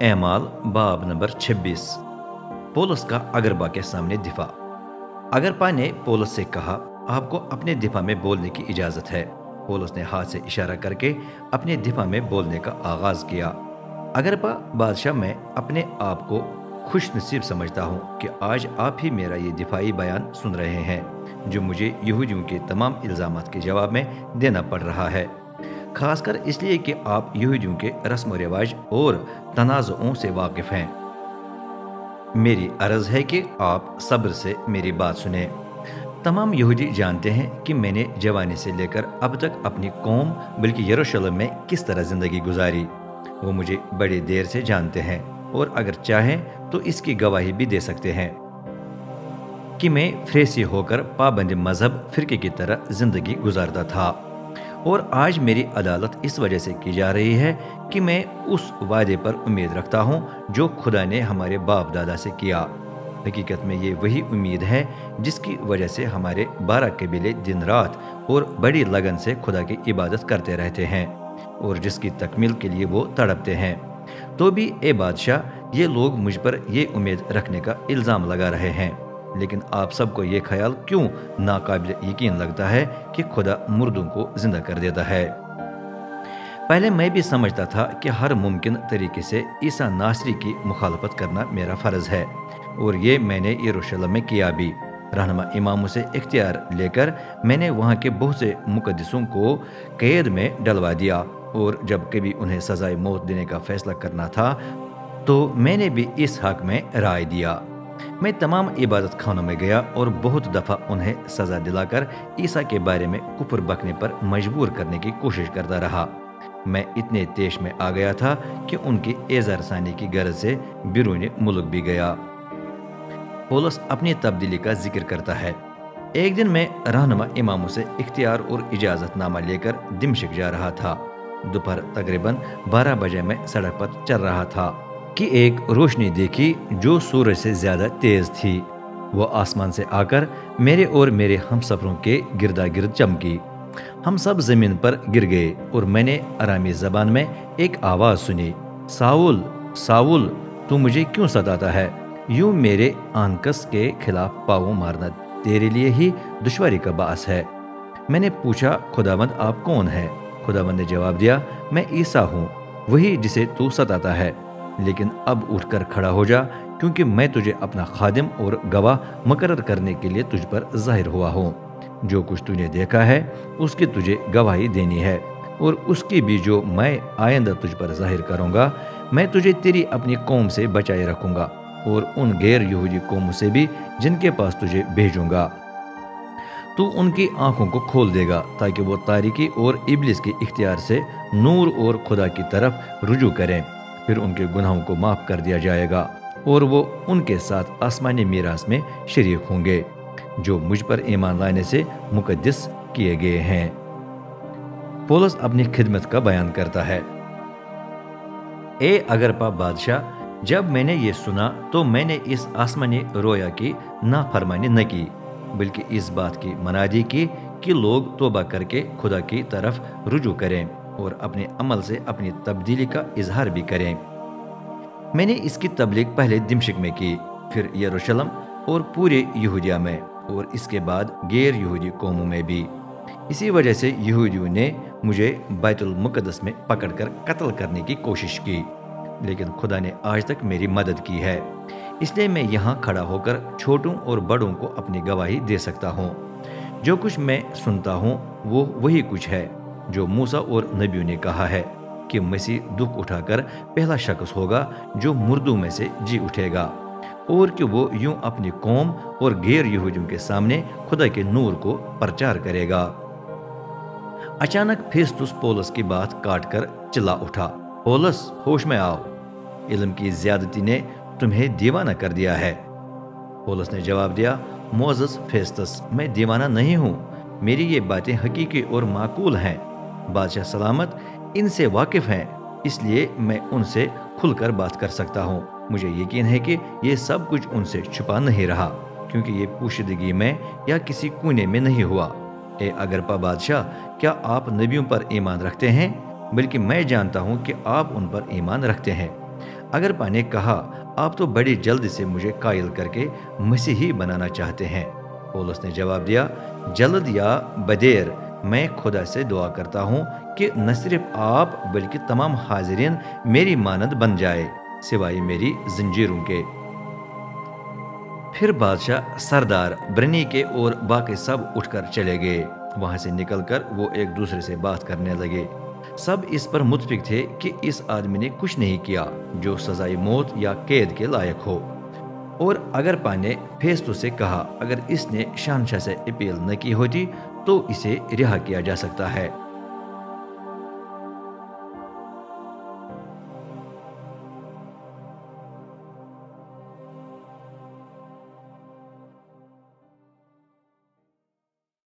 एमाल बाब नंबर 26। पौलुस का अगरबा के सामने दिफा। अगरबा ने पौलुस से कहा, आपको अपने दिफा में बोलने की इजाजत है। पौलुस ने हाथ से इशारा करके अपने दिफा में बोलने का आगाज किया। अगरबा बादशाह, मैं अपने आप को खुश नसीब समझता हूँ कि आज आप ही मेरा ये दिफाई बयान सुन रहे हैं जो मुझे यहूदियों के तमाम इल्जामात के जवाब में देना पड़ रहा है, खासकर इसलिए कि आप यहूदियों के रस्म व रिवाज और तनाज़ुओं से वाकिफ हैं। मेरी अर्ज है कि आप सब्र से मेरी बात सुने। तमाम यहूदी जानते हैं कि मैंने जवानी से लेकर अब तक अपनी कौम बल्कि यरूशलेम में किस तरह जिंदगी गुजारी। वो मुझे बड़ी देर से जानते हैं और अगर चाहें तो इसकी गवाही भी दे सकते हैं कि मैं फरीसी होकर पाबंद मजहब फिरके की तरह जिंदगी गुजारता था, और आज मेरी अदालत इस वजह से की जा रही है कि मैं उस वादे पर उम्मीद रखता हूँ जो खुदा ने हमारे बाप दादा से किया। हकीकत में ये वही उम्मीद है जिसकी वजह से हमारे 12 कबीले दिन रात और बड़ी लगन से खुदा की इबादत करते रहते हैं और जिसकी तकमील के लिए वो तड़पते हैं। तो भी ए बादशाह, ये लोग मुझ पर ये उम्मीद रखने का इल्ज़ाम लगा रहे हैं, लेकिन आप सबको ये ख्याल क्यों नाकाबिल यकीन लगता है कि खुदा मुर्दों को जिंदा कर देता है? पहले मैं भी समझता था कि हर मुमकिन तरीके से ईसा नासरी की मुखालफत करना मेरा फ़र्ज है, और ये मैंने यरूशलेम में किया भी। रहनुमा इमामों से इख्तियार लेकर मैंने वहाँ के बहुत से मुकद्दसों को कैद में डलवा दिया, और जब कभी उन्हें सजाए मौत देने का फैसला करना था तो मैंने भी इस हक में राय दिया। मैं तमाम इबादत खानों में गया और बहुत दफ़ा उन्हें सज़ा दिलाकर ईसा के बारे में कुफर बकने पर मजबूर करने की कोशिश करता रहा। मैं इतने तेश में आ गया था कि उनकी एज़ा रसानी की गर्ज से बिरून मुल्क भी गया। पौलुस अपनी तब्दीली का जिक्र करता है। एक दिन मैं रहनुमा इमामों से इख्तियार और इजाज़तनामा लेकर दिमश्क जा रहा था। दोपहर तकरीबन 12 बजे में सड़क पर चल रहा था कि एक रोशनी देखी जो सूरज से ज्यादा तेज थी। वो आसमान से आकर मेरे और मेरे हमसफरों के गिरदा गिर्द चमकी। हम सब जमीन पर गिर गए और मैंने अरामी जबान में एक आवाज सुनी, साउल साउल, तू मुझे क्यों सताता है? यूं मेरे आनकस के खिलाफ पाँव मारना तेरे लिए ही दुश्वारी का बास है। मैंने पूछा, खुदावंद आप कौन है? खुदावंद ने जवाब दिया, मैं ईसा हूँ, वही जिसे तू सताता है। लेकिन अब उठकर खड़ा हो जा, क्योंकि मैं तुझे अपना खादिम और गवाह मुकर्रर करने के लिए तुझ पर जाहिर हुआ हूँ। जो कुछ तूने देखा है उसकी तुझे गवाही देनी है, और उसकी भी जो मैं आइंदा तुझ पर जाहिर करूँगा। मैं तुझे तेरी अपनी कौम से बचाए रखूँगा और उन गैर यहूदी कौमों से भी जिनके पास तुझे भेजूँगा। तू उनकी आंखों को खोल देगा ताकि वो तारीकी और इब्लिस के इख्तियार से नूर और खुदा की तरफ रुजू करें। फिर उनके गुनाहों को माफ कर दिया जाएगा और वो उनके साथ आसमानी मीरास में शरीक होंगे जो मुझ पर ईमान लाने से मुकद्दस किए गए हैं। पौलुस अपनी खिदमत का बयान करता है। ए अगरबा बादशाह, जब मैंने ये सुना तो मैंने इस आसमानी रोया की नाफरमानी न की, बल्कि इस बात की मनादी की कि लोग तौबा करके खुदा की तरफ रुजू करें और अपने अमल से अपनी तब्दीली का इजहार भी करें। मैंने इसकी तबलीग पहले दिमश्क में की, फिर यरूशलेम और पूरे यहूदिया में, और इसके बाद गैर यहूदी कौमों में भी। इसी वजह से यहूदियों ने मुझे बैतुल मुक़द्दस में पकड़कर कत्ल करने की कोशिश की, लेकिन खुदा ने आज तक मेरी मदद की है। इसलिए मैं यहाँ खड़ा होकर छोटों और बड़ों को अपनी गवाही दे सकता हूँ। जो कुछ मैं सुनता हूँ वो वही कुछ है जो मूसा और नबियों ने कहा है कि मसीह दुख उठाकर पहला शख्स होगा जो मुर्दों में से जी उठेगा, और कि वो यूं अपनी कौम और गैर यहूदियों के सामने खुदा के नूर को प्रचार करेगा। अचानक फेस्तुस पौलुस की बात काटकर चिल्ला उठा, पौलुस होश में आओ, इल्म की ज्यादती ने तुम्हें दीवाना कर दिया है। पौलुस ने जवाब दिया, मोअज़्ज़ज़ फेस्तस, मैं दीवाना नहीं हूँ, मेरी ये बातें हकीकी और माकूल हैं। बादशाह सलामत इनसे वाकिफ हैं, इसलिए मैं उनसे खुलकर बात कर सकता हूँ। मुझे यकीन है कि ये सब कुछ उनसे छुपा नहीं रहा, क्योंकि ये पोशीदगी में या किसी कोने में नहीं हुआ। ए अगरबा बादशाह, क्या आप नबियों पर ईमान रखते हैं? बल्कि मैं जानता हूँ कि आप उन पर ईमान रखते हैं। اگرپا نے کہا آپ تو بڑی جلد سے مجھے قائل کر کے مسیحی بنانا چاہتے ہیں۔ پولس نے جواب دیا جلد یا بدیر میں خدا سے دعا کرتا ہوں کہ نہ صرف آپ بلکہ تمام حاضرین میری مانند بن جائے سوائے میری زنجیروں کے۔ پھر بادشاہ سردار برنیکے اور باقی سب اٹھ کر چلے گئے۔ وہاں سے نکل کر وہ ایک دوسرے سے بات کرنے لگے۔ سب اس پر متفق تھے کہ اس آدمی نے کچھ نہیں کیا جو سزائے موت یا قید کے لائق ہو۔ اور اگرپا نے فیستو سے کہا اگر اس نے شہنشاہ سے اپیل نہ کی ہوتی تو اسے رہا کیا جا سکتا ہے،